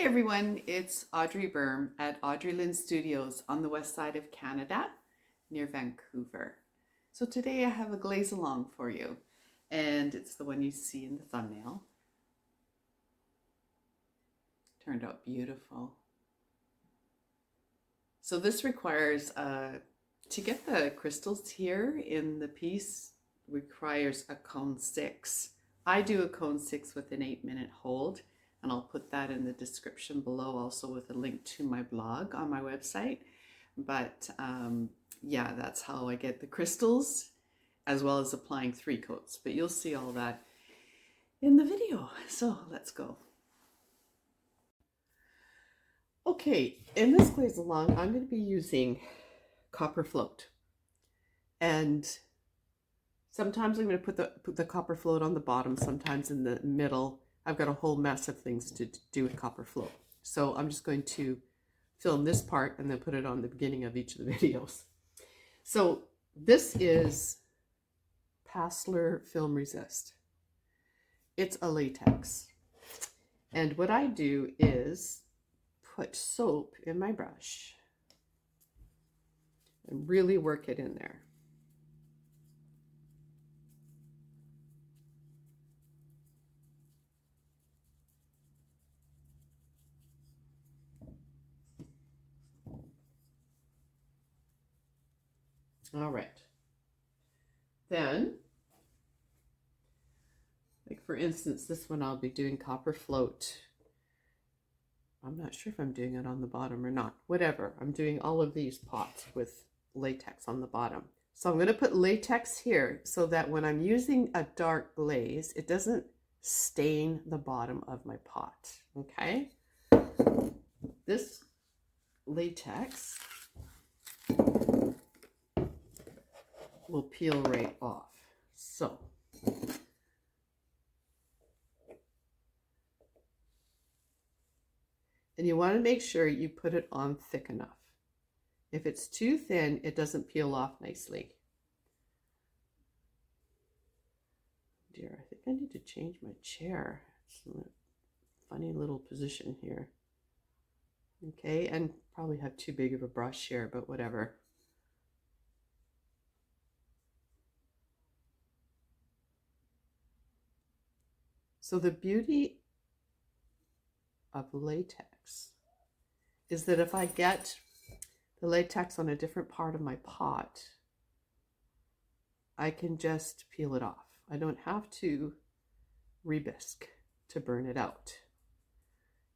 Hey everyone, it's Audrey at Audrey Lynn Studios on the west side of Canada near Vancouver. So today I have a Glaze-a-long for you, and it's the one you see in the thumbnail. Turned out beautiful. So this requires, to get the crystals here in the piece, requires a cone 6. I do a cone 6 with an 8-minute hold. And I'll put that in the description below, also with a link to my blog on my website. But yeah, that's how I get the crystals, as well as applying 3 coats. But you'll see all that in the video. So let's go. Okay, in this Glaze-a-long, I'm going to be using copper float. And sometimes I'm going to put the copper float on the bottom, sometimes in the middle. I've got a whole mess of things to do with copper float. So I'm just going to film this part and then put it on the beginning of each of the videos. So this is PASLER Film Resist. It's a latex. And what I do is put soap in my brush and really work it in there. All right. Then, like for instance, this one I'll be doing copper float. I'm not sure if I'm doing it on the bottom or not. Whatever. I'm doing all of these pots with latex on the bottom. So I'm going to put latex here so that when I'm using a dark glaze, it doesn't stain the bottom of my pot. Okay? This latex will peel right off. So and you want to make sure you put it on thick enough. If it's too thin, it doesn't peel off nicely. Dear, I think I need to change my chair. It's in a funny little position here. Okay, and probably have too big of a brush here, but whatever. So the beauty of latex is that if I get the latex on a different part of my pot, I can just peel it off. I don't have to rebisque to burn it out.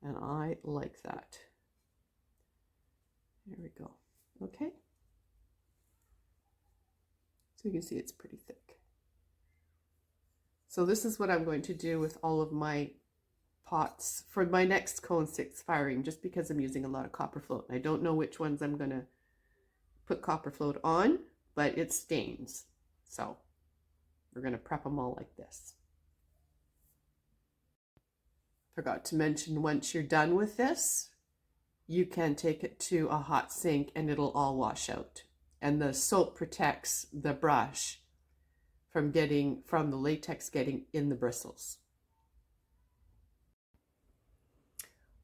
And I like that. There we go. Okay. So you can see it's pretty thick. So this is what I'm going to do with all of my pots for my next cone 6 firing, just because I'm using a lot of copper float. I don't know which ones I'm going to put copper float on, but it stains. So we're going to prep them all like this. Forgot to mention, once you're done with this, you can take it to a hot sink and it'll all wash out. And the soap protects the brush from the latex getting in the bristles.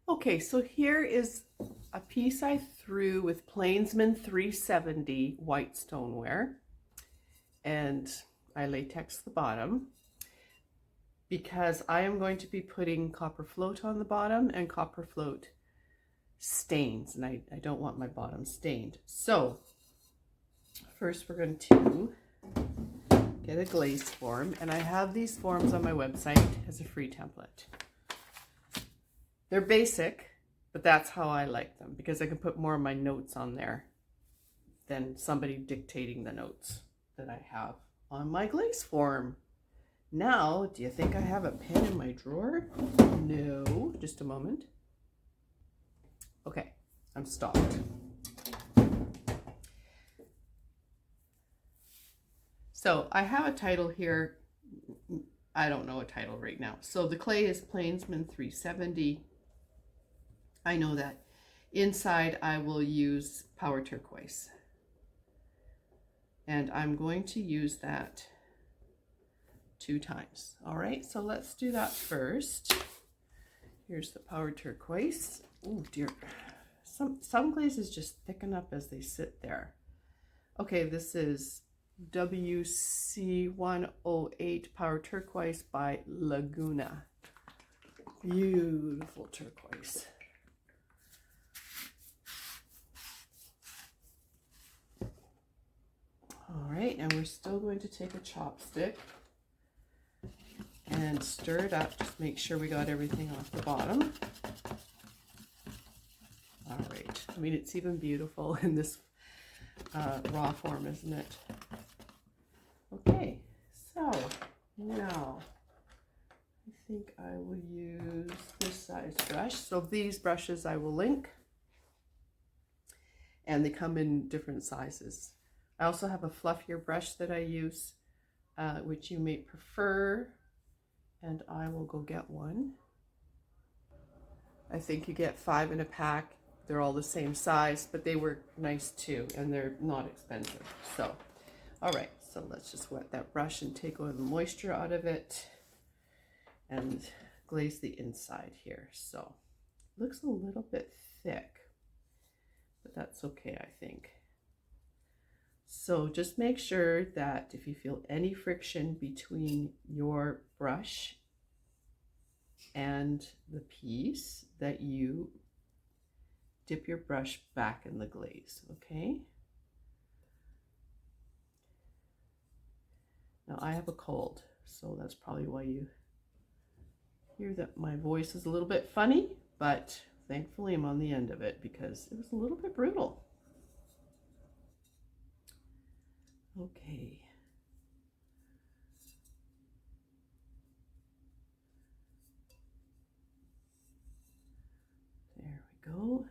Okay, so here is a piece I threw with Plainsman 370 white stoneware, and I latexed the bottom because I am going to be putting copper float on the bottom, and copper float stains, and I don't want my bottom stained. So first we're going to get a glaze form, and I have these forms on my website as a free template. They're basic, but that's how I like them, because I can put more of my notes on there than somebody dictating the notes that I have on my glaze form. Now, do you think I have a pen in my drawer? No, just a moment. Okay, I'm stopped. So I have a title here. I don't know a title right now. So the clay is Plainsman 370. I know that. Inside I will use Power Turquoise. And I'm going to use that 2 times. All right, so let's do that first. Here's the powder turquoise. Oh dear. Some glazes just thicken up as they sit there. Okay, this is WC108 Powder Turquoise by Laguna. Beautiful turquoise. All right, and we're still going to take a chopstick and stir it up. Just make sure we got everything off the bottom. All right. I mean, it's even beautiful in this raw form, isn't it? Okay, so now I think I will use this size brush. So these brushes I will link, and they come in different sizes. I also have a fluffier brush that I use, which you may prefer, and I will go get one. I think you get 5 in a pack. They're all the same size, but they work nice too, and they're not expensive. So, all right, so let's just wet that brush and take all the moisture out of it and glaze the inside here. So, it looks a little bit thick, but that's okay, I think. So just make sure that if you feel any friction between your brush and the piece, that you dip your brush back in the glaze, okay? Now I have a cold, so that's probably why you hear that my voice is a little bit funny, but thankfully I'm on the end of it because it was a little bit brutal. Okay. There we go.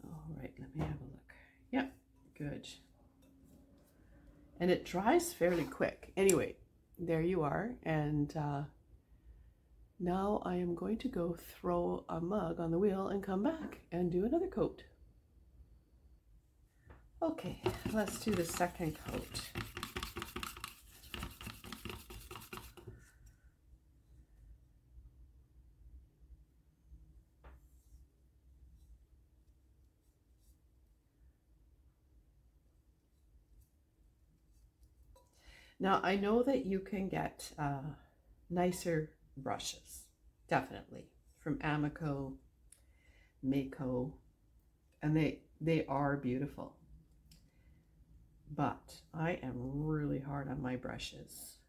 All right, let me have a look. Yep, good. And it dries fairly quick. Anyway, there you are. And now I am going to go throw a mug on the wheel and come back and do another coat. Okay, let's do the second coat. Now I know that you can get nicer brushes, definitely, from Amico, Mako, and they are beautiful. But I am really hard on my brushes,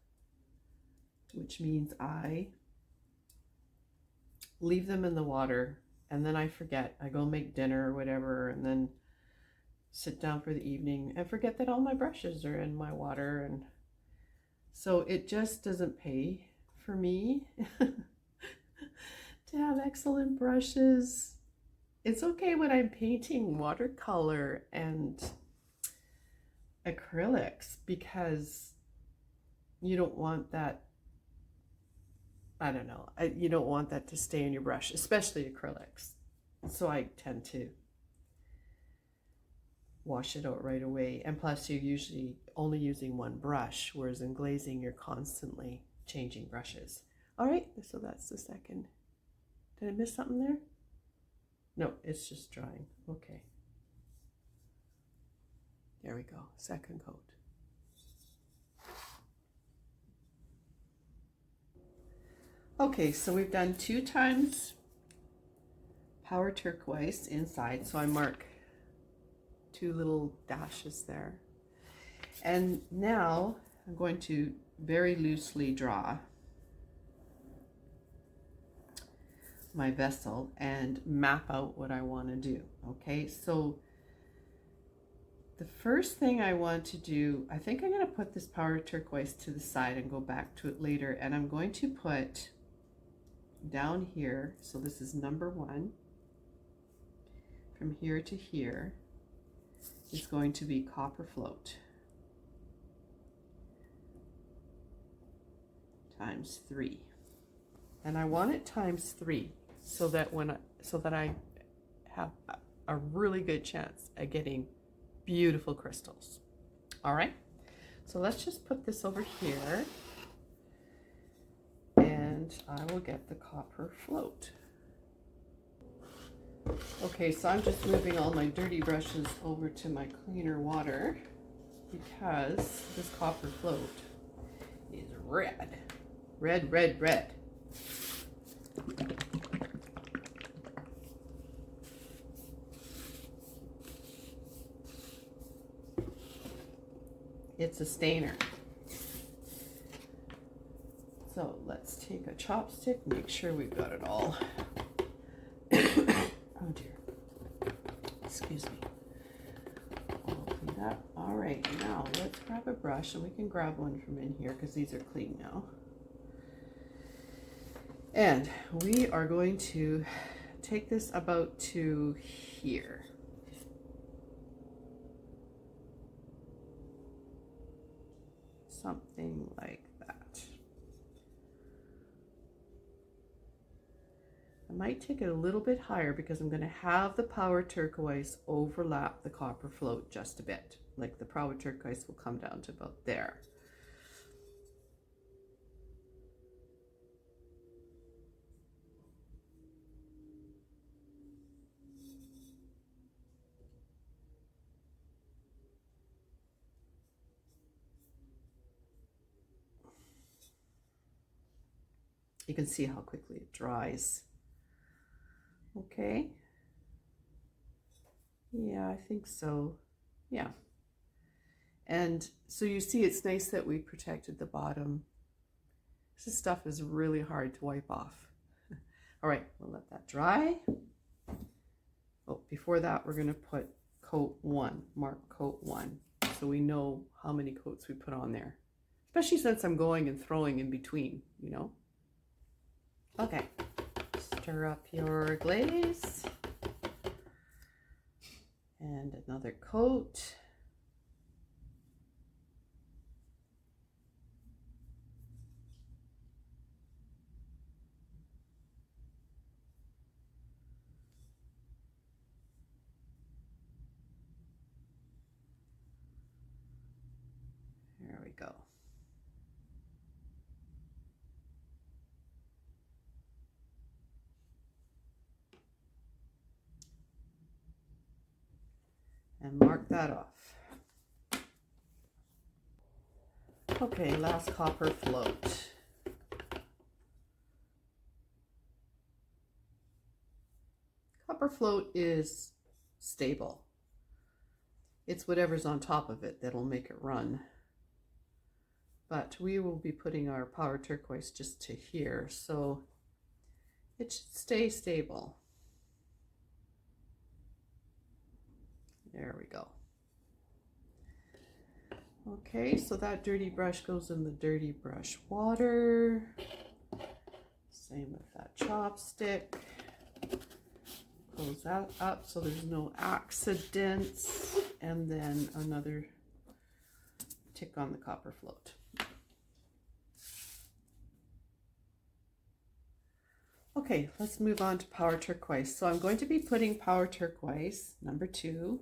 which means I leave them in the water and then I forget. I go make dinner or whatever and then sit down for the evening and forget that all my brushes are in my water, and so it just doesn't pay for me to have excellent brushes. It's okay when I'm painting watercolor and acrylics because you don't want that, I don't know, you don't want that to stay in your brush, especially acrylics. So I tend to wash it out right away. And plus you're usually only using one brush, whereas in glazing you're constantly changing brushes. All right, so that's the second. Did I miss something there? No, it's just drying. Okay. There we go, second coat. Okay, so we've done 2 times powder turquoise inside, so I mark 2 little dashes there. And now I'm going to very loosely draw my vessel and map out what I want to do. Okay, so the first thing I want to do, I think I'm going to put this powder turquoise to the side and go back to it later, and I'm going to put down here, so this is number 1, from here to here is going to be copper float times 3. And I want it times 3 so that I have a really good chance at getting beautiful crystals. All right, so let's just put this over here, and I will get the copper float. Okay, so I'm just moving all my dirty brushes over to my cleaner water because this copper float is red. Red, red, red. It's a stainer. So let's take a chopstick, make sure we've got it all. Oh dear. Excuse me. Open that. All right, now let's grab a brush, and we can grab one from in here because these are clean now. And we are going to take this about to here. Something like that. I might take it a little bit higher because I'm going to have the Power Turquoise overlap the copper float just a bit. Like the Power Turquoise will come down to about there. You can see how quickly it dries. Okay. Yeah, I think so. Yeah. And so you see, it's nice that we protected the bottom. This stuff is really hard to wipe off. All right, we'll let that dry. Oh, before that, we're going to put coat 1, mark coat 1, so we know how many coats we put on there. Especially since I'm going and throwing in between, you know. Okay, stir up your glaze. And another coat. There we go. And mark that off. Okay, last copper float. Copper float is stable. It's whatever's on top of it that'll make it run. But we will be putting our Power Turquoise just to here, so it should stay stable. There we go. Okay, so that dirty brush goes in the dirty brush water. Same with that chopstick. Close that up so there's no accidents. And then another tick on the copper float. Okay, let's move on to Power Turquoise. So I'm going to be putting Power Turquoise, number 2,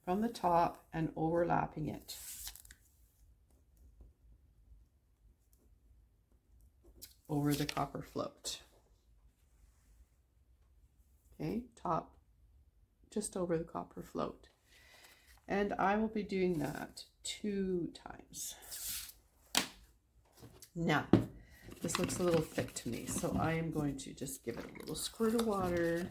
from the top and overlapping it. Over the copper float. Okay, top, just over the copper float. And I will be doing that 2 times. Now, this looks a little thick to me, so I am going to just give it a little squirt of water.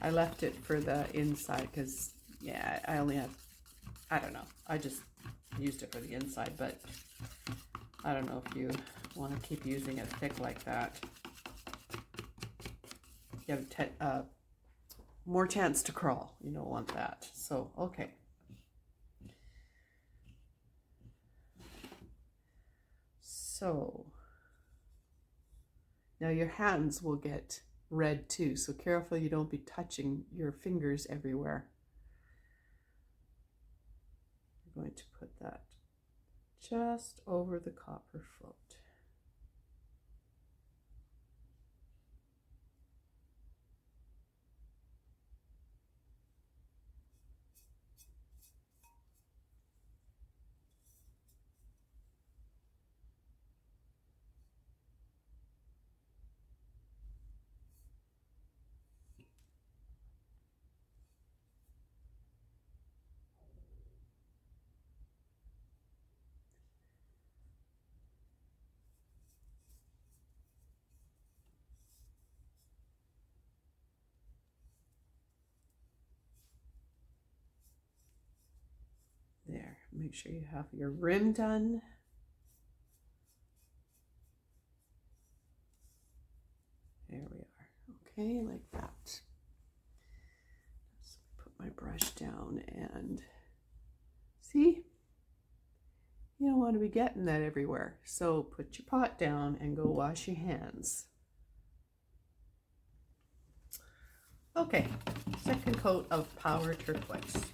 I left it for the inside because, yeah, I only have, I don't know, I just used it for the inside, but I don't know if you want to keep using it thick like that. You have more chance to crawl. You don't want that. So, okay. So, now your hands will get red too, so careful you don't be touching your fingers everywhere. I'm going to put that just over the copper float. There, make sure you have your rim done. There we are. Okay, like that. Just put my brush down and see, you don't want to be getting that everywhere. So put your pot down and go wash your hands. Okay, second coat of Power Turquoise.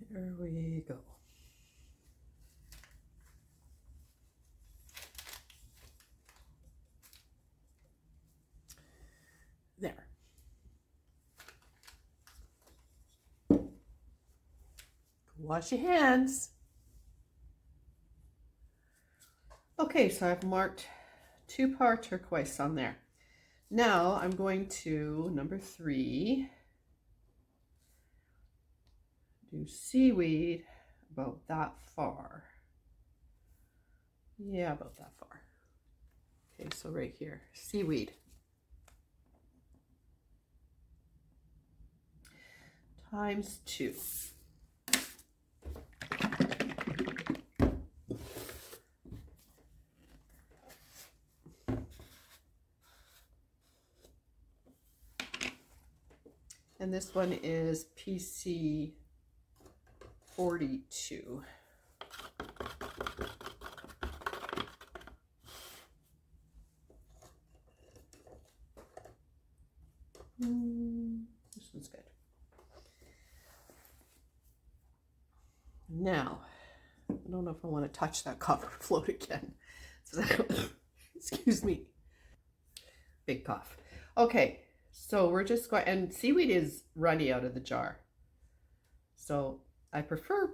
There we go. There. Wash your hands. Okay, so I've marked 2 Power Turquoise on there. Now I'm going to number 3. Do seaweed about that far. Yeah, about that far. Okay, so right here, seaweed. Times 2. And this one is PC 42. This one's good. Now, I don't know if I want to touch that copper float again. So, excuse me. Big cough. Okay, so we're just going, and seaweed is runny out of the jar. So I prefer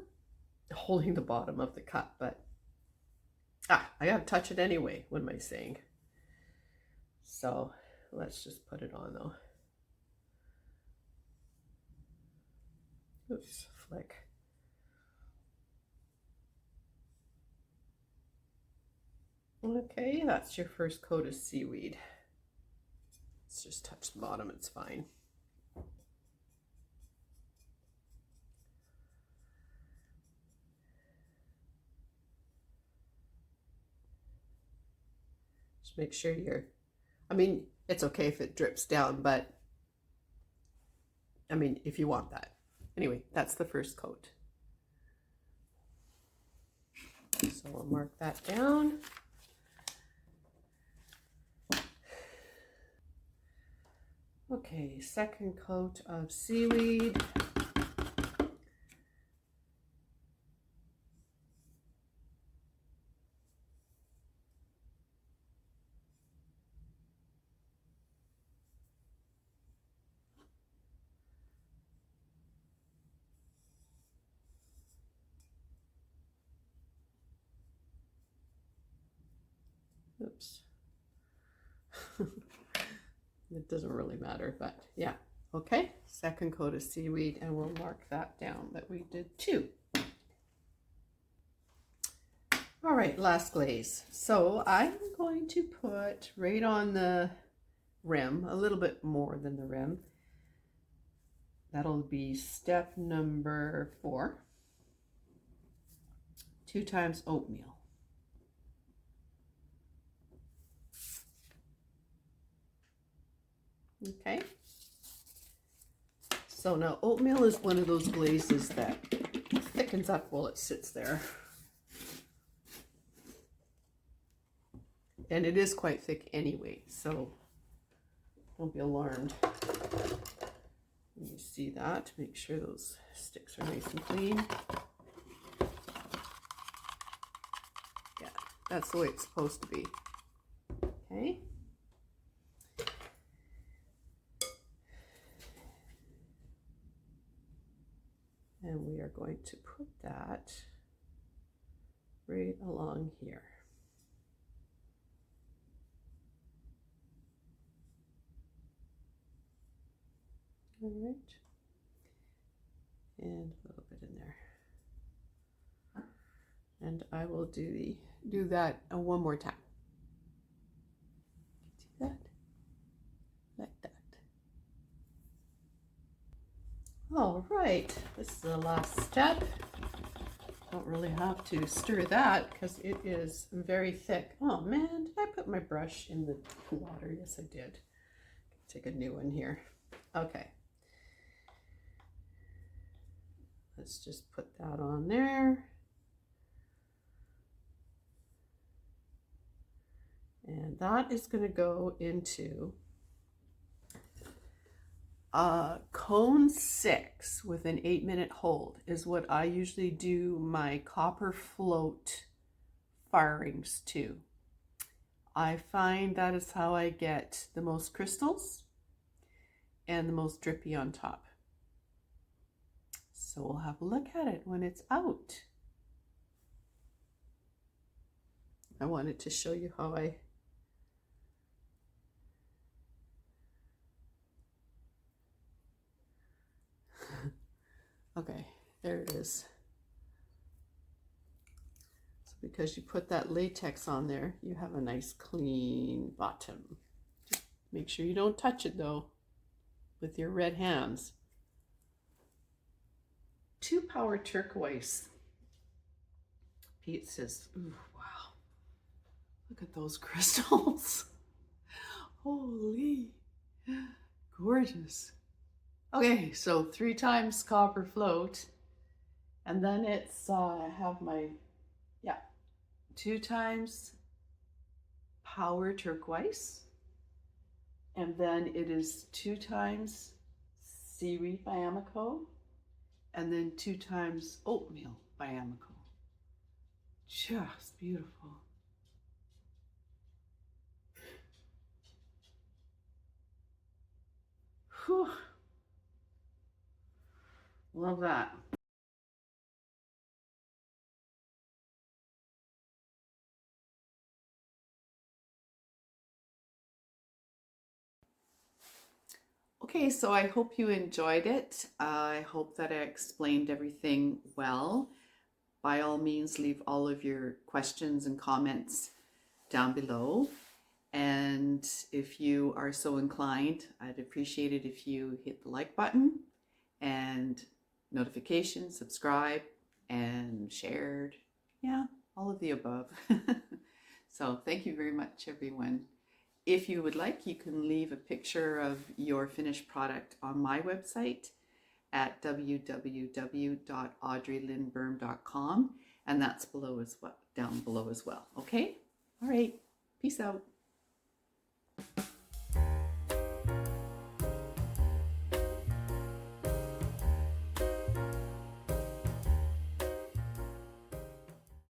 holding the bottom of the cup, but I gotta touch it anyway. What am I saying? So let's just put it on though. Oops, flick. Okay, that's your first coat of seaweed. Let's just touch the bottom, it's fine. Just make sure I mean, it's okay if it drips down, but I mean, if you want that. Anyway, that's the first coat. So I'll mark that down. Okay, second coat of seaweed. Oops. It doesn't really matter, but yeah. Okay, second coat of seaweed, and we'll mark that down that we did 2. All right, last glaze. So I'm going to put right on the rim, a little bit more than the rim. That'll be step number 4. 2 times oatmeal. Okay. So now oatmeal is one of those glazes that thickens up while it sits there. And it is quite thick anyway, so don't be alarmed. You see that, make sure those sticks are nice and clean. Yeah, that's the way it's supposed to be. Okay. And we are going to put that right along here. All right. And a little bit in there. And I will do that one more time. Do that. Like that. All right, this is the last step. Don't really have to stir that because it is very thick. Oh man, did I put my brush in the water? Yes, I did. Take a new one here. Okay. Let's just put that on there. And that is going to go into cone 6 with an 8-minute hold is what I usually do my copper float firings to. I find that is how I get the most crystals and the most drippy on top. So we'll have a look at it when it's out. I wanted to show you how I okay, there it is. So because you put that latex on there, you have a nice clean bottom. Just make sure you don't touch it though with your red hands. 2 power turquoise. Pete says, ooh, wow, look at those crystals. Holy, gorgeous. Okay, so 3 times copper float, and then it's, I have my, 2 times power turquoise, and then it is 2 times seaweed by Amico, and then 2 times oatmeal by Amico. Just beautiful. Whew. Love that. Okay, so I hope you enjoyed it. I hope that I explained everything well. By all means, leave all of your questions and comments down below. And if you are so inclined, I'd appreciate it if you hit the like button and notifications, subscribe, and shared. Yeah, all of the above. So thank you very much, everyone. If you would like, you can leave a picture of your finished product on my website at www.audreylynnstudiios.com, and that's below as well, down below as well. Okay? All right. Peace out.